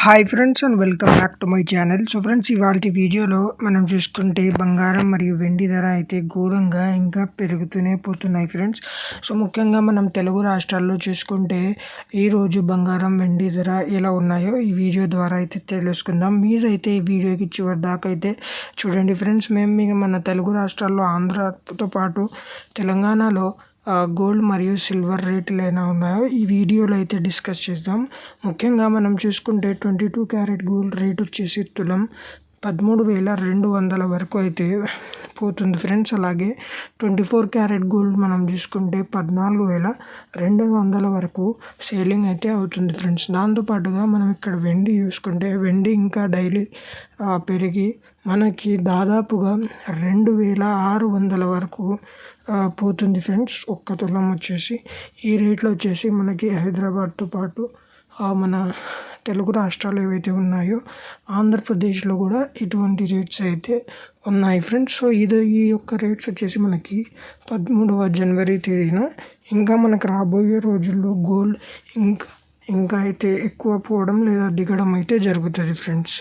Hi friends and welcome back to my channel. So friends, ఇవాల్టి వీడియోలో మనం చూసుకుంటే బంగారం మరియు వెండి ధర అయితే ఘోరంగా ఇంకా పెరుగుతూనే పోతున్నాయి ఫ్రెండ్స్. సో ముఖ్యంగా మనం తెలుగు రాష్ట్రాల్లో చూసుకుంటే ఈరోజు బంగారం వెండి ధర ఎలా ఉన్నాయో ఈ వీడియో ద్వారా అయితే తెలుసుకుందాం. మీరైతే ఈ వీడియోకి చివరి దాకా అయితే చూడండి ఫ్రెండ్స్. మేము మన తెలుగు రాష్ట్రాల్లో ఆంధ్రతో పాటు తెలంగాణలో గోల్డ్ మరియు సిల్వర్ రేట్లు ఎలా ఉన్నాయో ఈ వీడియోలో అయితే డిస్కస్ చేద్దాం. ముఖ్యంగా మనం చూసుకుంటే 22 క్యారెట్ గోల్డ్ రేట్ వచ్చేసి తులం 13,200 వరకు అయితే పోతుంది ఫ్రెండ్స్. అలాగే 24 క్యారెట్ గోల్డ్ మనం చూసుకుంటే 14,200 వరకు సేలింగ్ అయితే అవుతుంది ఫ్రెండ్స్. దాంతోపాటుగా మనం ఇక్కడ వెండి చూసుకుంటే వెండి ఇంకా డైలీ పెరిగి మనకి దాదాపుగా 2,600 వరకు పోతుంది ఫ్రెండ్స్. ఒక్క తులం వచ్చేసి ఈ రేట్లో వచ్చేసి మనకి హైదరాబాద్తో పాటు మన తెలుగు రాష్ట్రాలు ఏవైతే ఉన్నాయో ఆంధ్రప్రదేశ్లో కూడా ఇటువంటి రేట్స్ అయితే ఉన్నాయి ఫ్రెండ్స్. సో ఈ యొక్క రేట్స్ వచ్చేసి మనకి 13వ జనవరి తేదీన ఇంకా మనకు రాబోయే రోజుల్లో గోల్డ్ ఇంకా అయితే ఎక్కువ పోవడం లేదా దిగడం అయితే జరుగుతుంది ఫ్రెండ్స్.